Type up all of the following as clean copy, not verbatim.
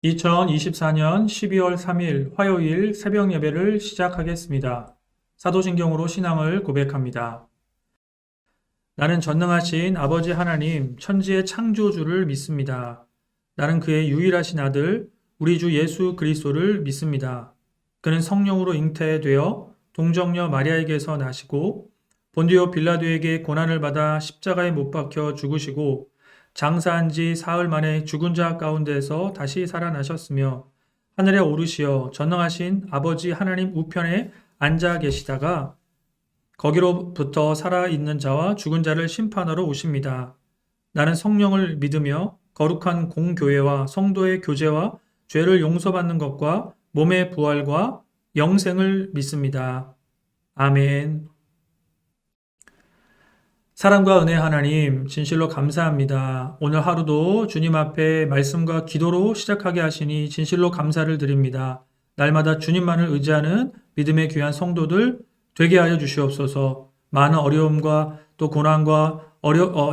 2024년 12월 3일 화요일 새벽 예배를 시작하겠습니다. 사도신경으로 신앙을 고백합니다. 나는 전능하신 아버지 하나님, 천지의 창조주를 믿습니다. 나는 그의 유일하신 아들, 우리 주 예수 그리스도를 믿습니다. 그는 성령으로 잉태되어 동정녀 마리아에게서 나시고 본디오 빌라도에게 고난을 받아 십자가에 못 박혀 죽으시고 장사한 지 사흘 만에 죽은 자 가운데서 다시 살아나셨으며 하늘에 오르시어 전능하신 아버지 하나님 우편에 앉아 계시다가 거기로부터 살아있는 자와 죽은 자를 심판하러 오십니다. 나는 성령을 믿으며 거룩한 공교회와 성도의 교제와 죄를 용서받는 것과 몸의 부활과 영생을 믿습니다. 아멘. 사랑과 은혜 하나님, 진실로 감사합니다. 오늘 하루도 주님 앞에 말씀과 기도로 시작하게 하시니 진실로 감사를 드립니다. 날마다 주님만을 의지하는 믿음의 귀한 성도들 되게 하여 주시옵소서. 많은 어려움과 또 고난과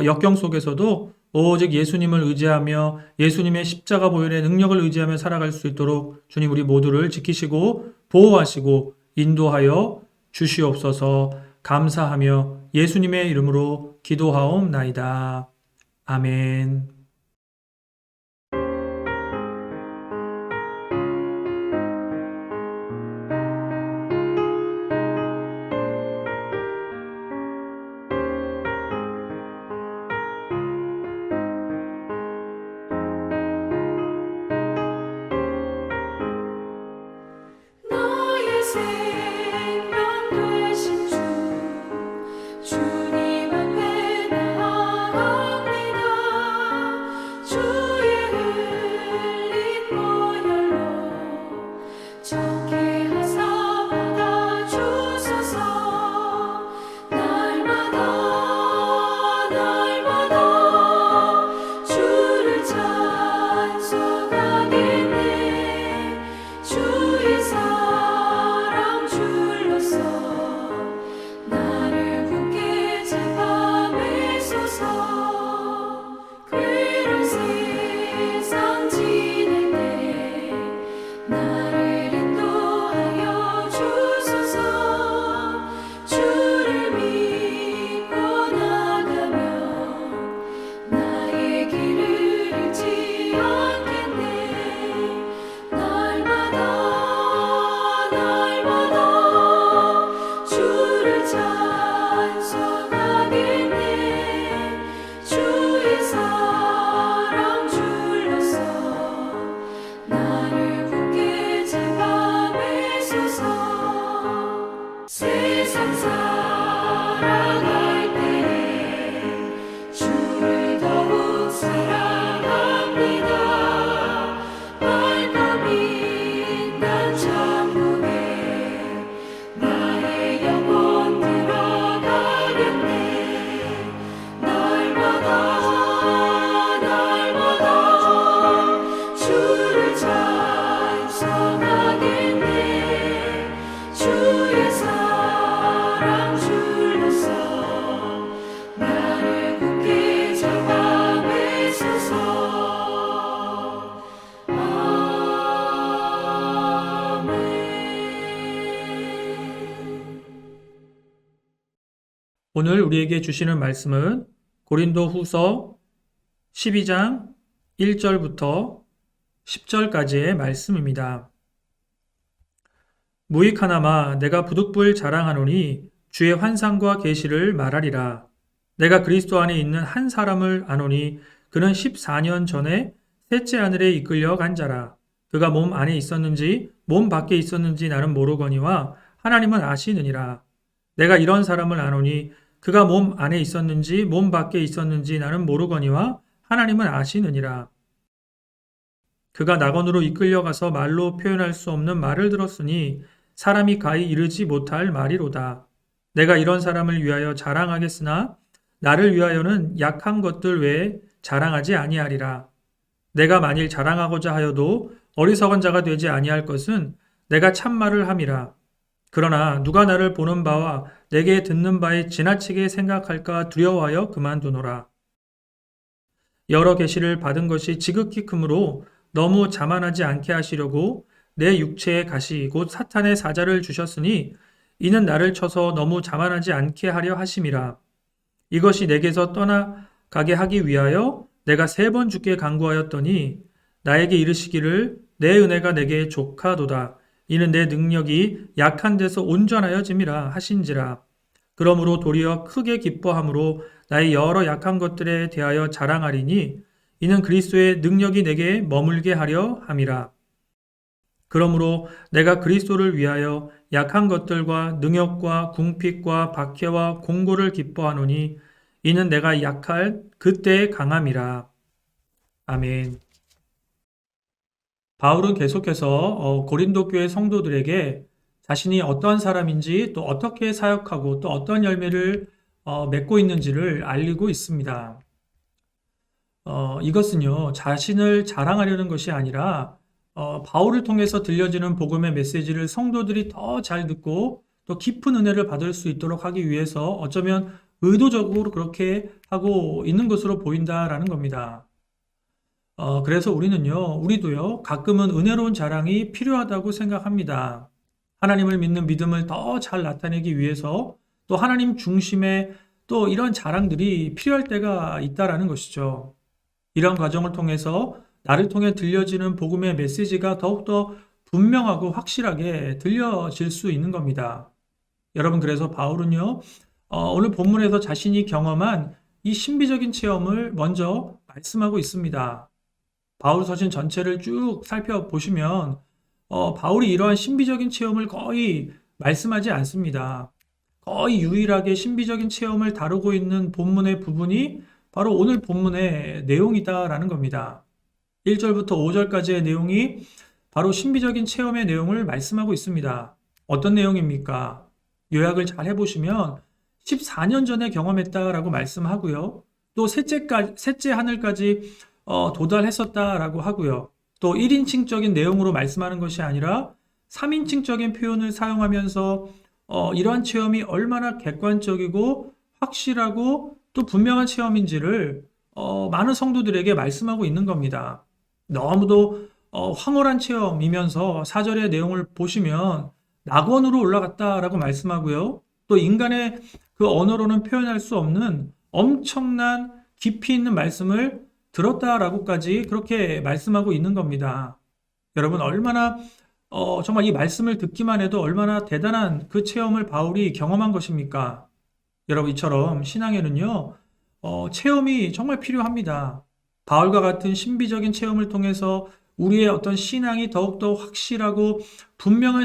역경 속에서도 오직 예수님을 의지하며 예수님의 십자가 보혈의 능력을 의지하며 살아갈 수 있도록 주님 우리 모두를 지키시고 보호하시고 인도하여 주시옵소서. 감사하며 예수님의 이름으로 기도하옵나이다. 아멘. 나의 생명 되신 주님 앞에 나아갑니다. 주의 흘린 보혈로 정케 하사 받아주소서. 날마다 주를 찬송하겠네. 주의 사랑 줄로서 나를 굳게 잡아매소서. 괴로운 세상 지낼 때 나를 인도하여 주소서. 주를 믿고 나가면 나의 길을 잃지 않겠네. 날마다 주를 찬송하겠네. 주의 사랑 줄로서 나를 굳게 잡아매소서. 세상 살아갈 때 주를 더욱 사랑합니다. 발걸음 난 천국에 나의 영혼 들어가겠네. 날마다 주를 찬송하겠네. 주의 사랑 줄로서 나를 굳게 잡아매소서. 아멘. 오늘 우리에게 주시는 말씀은 고린도 후서 12장 1절부터 10절까지의 말씀입니다. 무익하나마 내가 부득불 자랑하노니 주의 환상과 계시를 말하리라. 내가 그리스도 안에 있는 한 사람을 아노니 그는 14년 전에 셋째 하늘에 이끌려 간 자라. 그가 몸 안에 있었는지 몸 밖에 있었는지 나는 모르거니와 하나님은 아시느니라. 내가 이런 사람을 아노니 그가 몸 안에 있었는지 몸 밖에 있었는지 나는 모르거니와 하나님은 아시느니라. 그가 낙원으로 이끌려가서 말로 표현할 수 없는 말을 들었으니 사람이 가히 이르지 못할 말이로다. 내가 이런 사람을 위하여 자랑하겠으나 나를 위하여는 약한 것들 외에 자랑하지 아니하리라. 내가 만일 자랑하고자 하여도 어리석은 자가 되지 아니할 것은 내가 참말을 함이라. 그러나 누가 나를 보는 바와 내게 듣는 바에 지나치게 생각할까 두려워하여 그만두노라. 여러 계시를 받은 것이 지극히 크므로 너무 자만하지 않게 하시려고 내 육체의 가시 곧 사탄의 사자를 주셨으니 이는 나를 쳐서 너무 자만하지 않게 하려 하심이라. 이것이 내게서 떠나가게 하기 위하여 내가 3번 주께 간구하였더니 나에게 이르시기를 내 은혜가 내게 족하도다. 이는 내 능력이 약한 데서 온전하여짐이라 하신지라. 그러므로 도리어 크게 기뻐함으로 나의 여러 약한 것들에 대하여 자랑하리니 이는 그리스도의 능력이 내게 머물게 하려 함이라. 그러므로 내가 그리스도를 위하여 약한 것들과 능욕과 궁핍과 박해와 공고를 기뻐하노니 이는 내가 약할 그때의 강함이라. 아멘. 바울은 계속해서 고린도 교회 성도들에게 자신이 어떠한 사람인지 또 어떻게 사역하고 또 어떤 열매를 맺고 있는지를 알리고 있습니다. 이것은요, 자신을 자랑하려는 것이 아니라 바울을 통해서 들려지는 복음의 메시지를 성도들이 더 잘 듣고 또 깊은 은혜를 받을 수 있도록 하기 위해서 어쩌면 의도적으로 그렇게 하고 있는 것으로 보인다라는 겁니다. 그래서 우리도요, 가끔은 은혜로운 자랑이 필요하다고 생각합니다. 하나님을 믿는 믿음을 더 잘 나타내기 위해서 또 하나님 중심의 또 이런 자랑들이 필요할 때가 있다라는 것이죠. 이런 과정을 통해서 나를 통해 들려지는 복음의 메시지가 더욱더 분명하고 확실하게 들려질 수 있는 겁니다. 여러분, 그래서 바울은요, 오늘 본문에서 자신이 경험한 이 신비적인 체험을 먼저 말씀하고 있습니다. 바울 서신 전체를 쭉 살펴보시면 바울이 이러한 신비적인 체험을 거의 말씀하지 않습니다. 거의 유일하게 신비적인 체험을 다루고 있는 본문의 부분이 바로 오늘 본문의 내용이다라는 겁니다. 1절부터 5절까지의 내용이 바로 신비적인 체험의 내용을 말씀하고 있습니다. 어떤 내용입니까? 요약을 잘 해보시면 14년 전에 경험했다라고 말씀하고요. 또 셋째 하늘까지 도달했었다라고 하고요. 또 1인칭적인 내용으로 말씀하는 것이 아니라 3인칭적인 표현을 사용하면서 이러한 체험이 얼마나 객관적이고 확실하고 또 분명한 체험인지를 많은 성도들에게 말씀하고 있는 겁니다. 너무도 황홀한 체험이면서 4절의 내용을 보시면 낙원으로 올라갔다라고 말씀하고요. 또 인간의 그 언어로는 표현할 수 없는 엄청난 깊이 있는 말씀을 들었다라고까지 그렇게 말씀하고 있는 겁니다. 여러분, 얼마나 정말 이 말씀을 듣기만 해도 얼마나 대단한 그 체험을 바울이 경험한 것입니까? 여러분, 이처럼 신앙에는요, 체험이 정말 필요합니다. 바울과 같은 신비적인 체험을 통해서 우리의 어떤 신앙이 더욱더 확실하고 분명한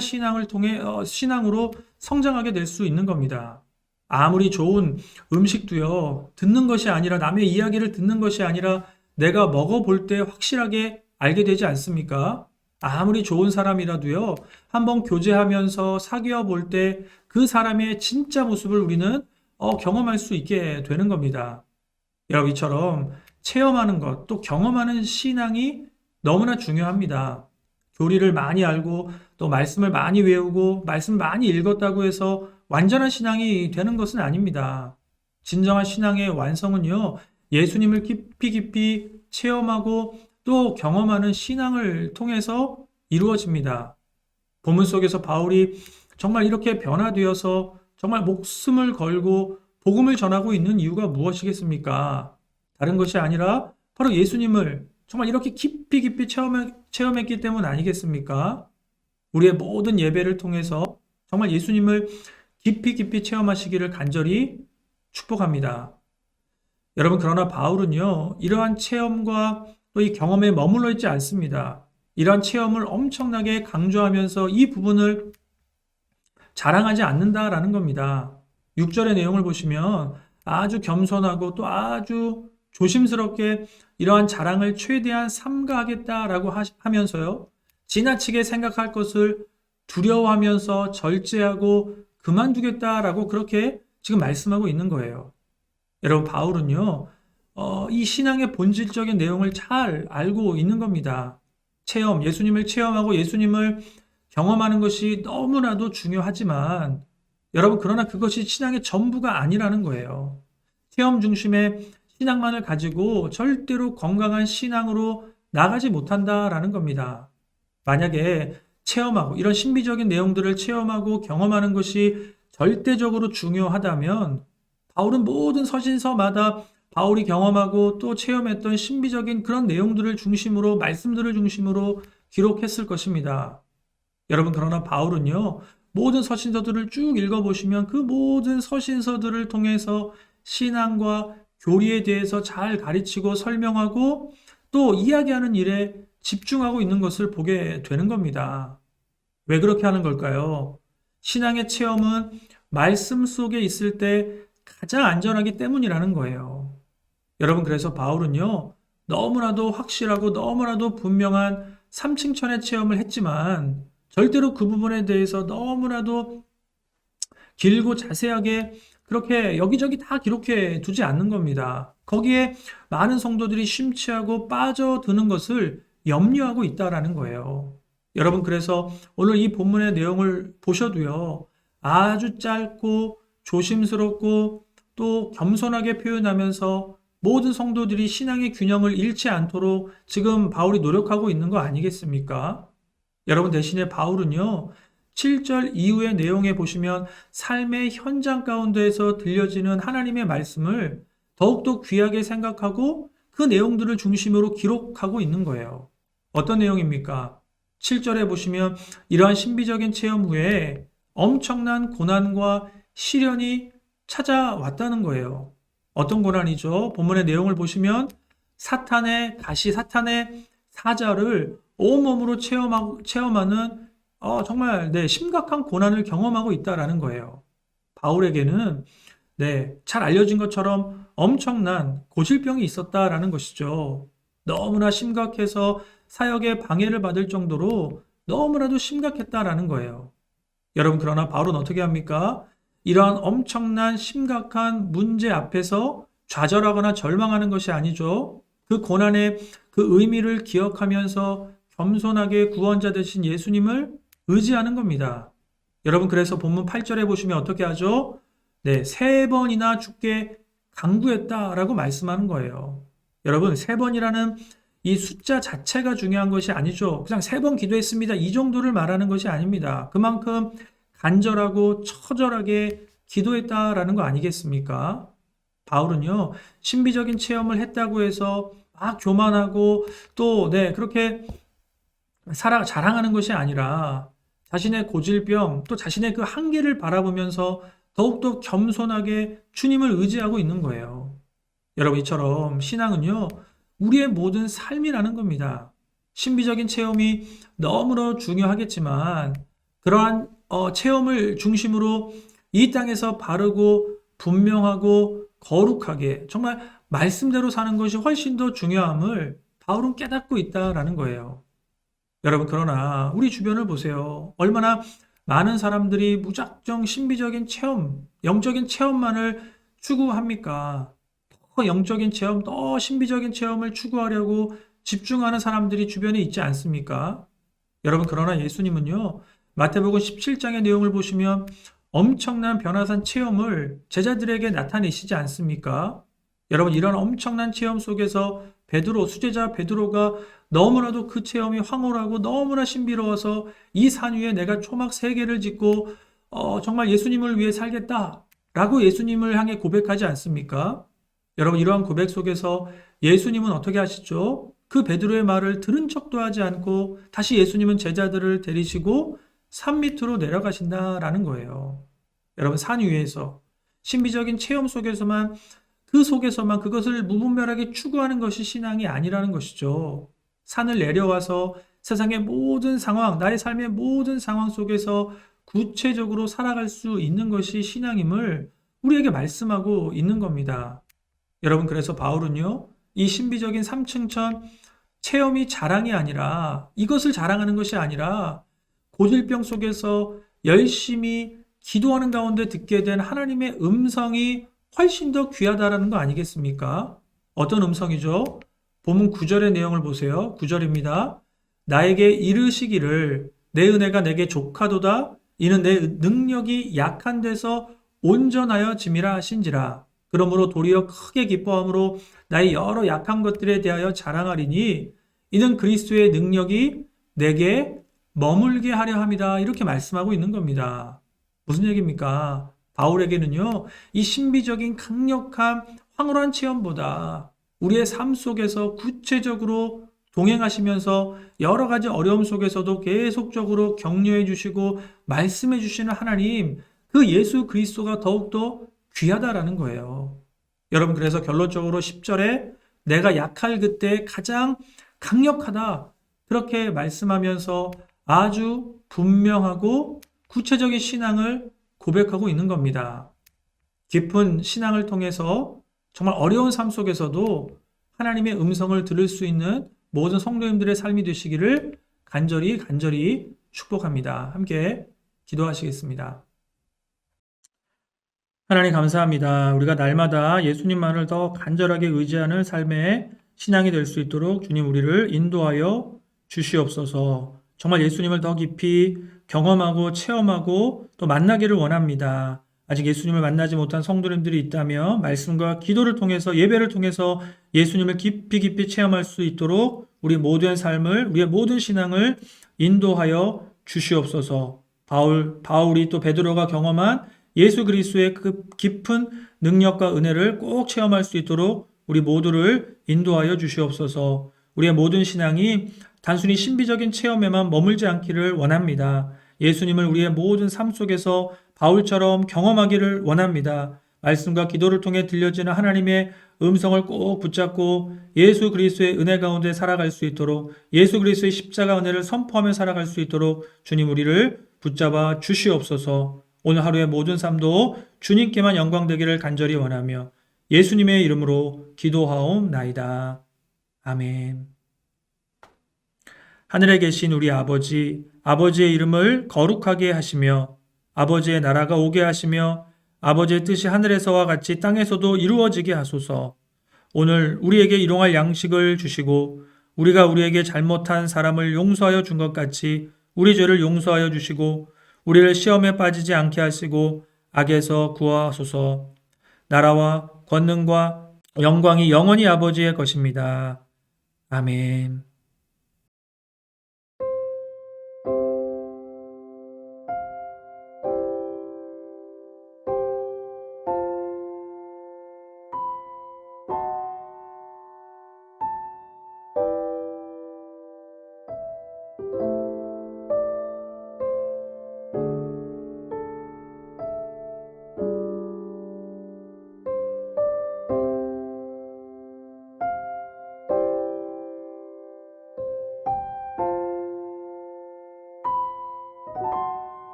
신앙으로 성장하게 될 수 있는 겁니다. 아무리 좋은 음식도요, 듣는 것이 아니라 남의 이야기를 듣는 것이 아니라 내가 먹어볼 때 확실하게 알게 되지 않습니까? 아무리 좋은 사람이라도요, 한번 교제하면서 사귀어 볼 때 그 사람의 진짜 모습을 우리는 경험할 수 있게 되는 겁니다. 여러분, 이처럼 체험하는 것, 또 경험하는 신앙이 너무나 중요합니다. 교리를 많이 알고 또 말씀을 많이 외우고 말씀 많이 읽었다고 해서 완전한 신앙이 되는 것은 아닙니다. 진정한 신앙의 완성은요, 예수님을 깊이 깊이 체험하고 또 경험하는 신앙을 통해서 이루어집니다. 본문 속에서 바울이 정말 이렇게 변화되어서 정말 목숨을 걸고 복음을 전하고 있는 이유가 무엇이겠습니까? 다른 것이 아니라 바로 예수님을 정말 이렇게 깊이 깊이 체험했기 때문 아니겠습니까? 우리의 모든 예배를 통해서 정말 예수님을 깊이 깊이 체험하시기를 간절히 축복합니다. 여러분, 그러나 바울은요, 이러한 체험과 또 이 경험에 머물러 있지 않습니다. 이러한 체험을 엄청나게 강조하면서 이 부분을 자랑하지 않는다라는 겁니다. 6절의 내용을 보시면 아주 겸손하고 또 아주 조심스럽게 이러한 자랑을 최대한 삼가하겠다라고 하면서요, 지나치게 생각할 것을 두려워하면서 절제하고 그만두겠다라고 그렇게 지금 말씀하고 있는 거예요. 여러분, 바울은요, 이 신앙의 본질적인 내용을 잘 알고 있는 겁니다. 예수님을 체험하고 예수님을 경험하는 것이 너무나도 중요하지만 여러분, 그러나 그것이 신앙의 전부가 아니라는 거예요. 체험 중심의 신앙만을 가지고 절대로 건강한 신앙으로 나가지 못한다라는 겁니다. 만약에 체험하고 이런 신비적인 내용들을 체험하고 경험하는 것이 절대적으로 중요하다면 바울은 모든 서신서마다 바울이 경험하고 또 체험했던 신비적인 그런 내용들을 중심으로 말씀들을 중심으로 기록했을 것입니다. 여러분 그러나 바울은요 모든 서신서들을 쭉 읽어보시면 그 모든 서신서들을 통해서 신앙과 교리에 대해서 잘 가르치고 설명하고 또 이야기하는 일에 집중하고 있는 것을 보게 되는 겁니다. 왜 그렇게 하는 걸까요? 신앙의 체험은 말씀 속에 있을 때 가장 안전하기 때문이라는 거예요. 여러분, 그래서 바울은요, 너무나도 확실하고 너무나도 분명한 삼층천의 체험을 했지만, 절대로 그 부분에 대해서 너무나도 길고 자세하게 그렇게 여기저기 다 기록해 두지 않는 겁니다. 거기에 많은 성도들이 심취하고 빠져드는 것을 염려하고 있다라는 거예요. 여러분, 그래서 오늘 이 본문의 내용을 보셔도요, 아주 짧고 조심스럽고 또 겸손하게 표현하면서 모든 성도들이 신앙의 균형을 잃지 않도록 지금 바울이 노력하고 있는 거 아니겠습니까? 여러분, 대신에 바울은요, 7절 이후의 내용에 보시면 삶의 현장 가운데에서 들려지는 하나님의 말씀을 더욱더 귀하게 생각하고 그 내용들을 중심으로 기록하고 있는 거예요. 어떤 내용입니까? 7절에 보시면 이러한 신비적인 체험 후에 엄청난 고난과 시련이 찾아왔다는 거예요. 어떤 고난이죠? 본문의 내용을 보시면 사탄의 사자를 온몸으로 체험하는 정말 심각한 고난을 경험하고 있다라는 거예요. 바울에게는 잘 알려진 것처럼 엄청난 고질병이 있었다라는 것이죠. 너무나 심각해서 사역에 방해를 받을 정도로 너무나도 심각했다라는 거예요. 여러분, 그러나 바울은 어떻게 합니까? 이러한 엄청난 심각한 문제 앞에서 좌절하거나 절망하는 것이 아니죠. 그 고난의 그 의미를 기억하면서 겸손하게 구원자 되신 예수님을 의지하는 겁니다. 여러분, 그래서 본문 8절에 보시면 어떻게 하죠? 3번이나 주께 간구했다라고 말씀하는 거예요. 여러분, 3번이라는 이 숫자 자체가 중요한 것이 아니죠. 그냥 3번 기도했습니다. 이 정도를 말하는 것이 아닙니다. 그만큼 간절하고 처절하게 기도했다라는 거 아니겠습니까? 바울은요, 신비적인 체험을 했다고 해서 막 교만하고 또 그렇게 자랑하는 것이 아니라 자신의 고질병 또 자신의 그 한계를 바라보면서 더욱더 겸손하게 주님을 의지하고 있는 거예요. 여러분, 이처럼 신앙은요, 우리의 모든 삶이라는 겁니다. 신비적인 체험이 너무나 중요하겠지만 그러한 체험을 중심으로 이 땅에서 바르고 분명하고 거룩하게 정말 말씀대로 사는 것이 훨씬 더 중요함을 바울은 깨닫고 있다라는 거예요. 여러분, 그러나 우리 주변을 보세요. 얼마나 많은 사람들이 무작정 신비적인 체험, 영적인 체험만을 추구합니까? 더 영적인 체험, 더 신비적인 체험을 추구하려고 집중하는 사람들이 주변에 있지 않습니까? 여러분, 그러나 예수님은요, 마태복음 17장의 내용을 보시면 엄청난 변화산 체험을 제자들에게 나타내시지 않습니까? 여러분, 이런 엄청난 체험 속에서 수제자 베드로가 너무나도 그 체험이 황홀하고 너무나 신비로워서 이 산 위에 내가 초막 3개를 짓고 정말 예수님을 위해 살겠다라고 예수님을 향해 고백하지 않습니까? 여러분, 이러한 고백 속에서 예수님은 어떻게 하시죠? 그 베드로의 말을 들은 척도 하지 않고 다시 예수님은 제자들을 데리시고 산 밑으로 내려가신다라는 거예요. 여러분, 산 위에서 신비적인 체험 속에서만 그것을 무분별하게 추구하는 것이 신앙이 아니라는 것이죠. 산을 내려와서 세상의 모든 상황, 나의 삶의 모든 상황 속에서 구체적으로 살아갈 수 있는 것이 신앙임을 우리에게 말씀하고 있는 겁니다. 여러분, 그래서 바울은요, 이 신비적인 삼층천 체험이 자랑이 아니라 이것을 자랑하는 것이 아니라 고질병 속에서 열심히 기도하는 가운데 듣게 된 하나님의 음성이 훨씬 더 귀하다라는 거 아니겠습니까? 어떤 음성이죠? 본문 9절의 내용을 보세요. 9절입니다. 나에게 이르시기를 내 은혜가 내게 족하도다. 이는 내 능력이 약한 데서 온전하여 짐이라 하신지라. 그러므로 도리어 크게 기뻐함으로 나의 여러 약한 것들에 대하여 자랑하리니 이는 그리스도의 능력이 내게 머물게 하려 함이다. 이렇게 말씀하고 있는 겁니다. 무슨 얘기입니까? 바울에게는요, 이 신비적인 강력한 황홀한 체험보다 우리의 삶 속에서 구체적으로 동행하시면서 여러 가지 어려움 속에서도 계속적으로 격려해 주시고 말씀해 주시는 하나님, 그 예수 그리스도가 더욱더 귀하다라는 거예요. 여러분, 그래서 결론적으로 10절에 내가 약할 그때 가장 강력하다. 그렇게 말씀하면서 아주 분명하고 구체적인 신앙을 고백하고 있는 겁니다. 깊은 신앙을 통해서 정말 어려운 삶 속에서도 하나님의 음성을 들을 수 있는 모든 성도님들의 삶이 되시기를 간절히 축복합니다. 함께 기도하시겠습니다. 하나님 감사합니다. 우리가 날마다 예수님만을 더 간절하게 의지하는 삶의 신앙이 될 수 있도록 주님 우리를 인도하여 주시옵소서. 정말 예수님을 더 깊이 경험하고 체험하고 또 만나기를 원합니다. 아직 예수님을 만나지 못한 성도님들이 있다면 말씀과 기도를 통해서 예배를 통해서 예수님을 깊이 체험할 수 있도록 우리 모든 삶을, 우리의 모든 신앙을 인도하여 주시옵소서. 바울이 또 베드로가 경험한 예수 그리스도의 그 깊은 능력과 은혜를 꼭 체험할 수 있도록 우리 모두를 인도하여 주시옵소서. 우리의 모든 신앙이 단순히 신비적인 체험에만 머물지 않기를 원합니다. 예수님을 우리의 모든 삶 속에서 바울처럼 경험하기를 원합니다. 말씀과 기도를 통해 들려지는 하나님의 음성을 꼭 붙잡고 예수 그리스도의 은혜 가운데 살아갈 수 있도록, 예수 그리스도의 십자가 은혜를 선포하며 살아갈 수 있도록 주님 우리를 붙잡아 주시옵소서. 오늘 하루의 모든 삶도 주님께만 영광되기를 간절히 원하며 예수님의 이름으로 기도하옵나이다. 아멘. 하늘에 계신 우리 아버지, 아버지의 이름을 거룩하게 하시며 아버지의 나라가 오게 하시며 아버지의 뜻이 하늘에서와 같이 땅에서도 이루어지게 하소서. 오늘 우리에게 일용할 양식을 주시고 우리가 우리에게 잘못한 사람을 용서하여 준 것 같이 우리 죄를 용서하여 주시고 우리를 시험에 빠지지 않게 하시고 악에서 구하소서. 나라와 권능과 영광이 영원히 아버지의 것입니다. 아멘.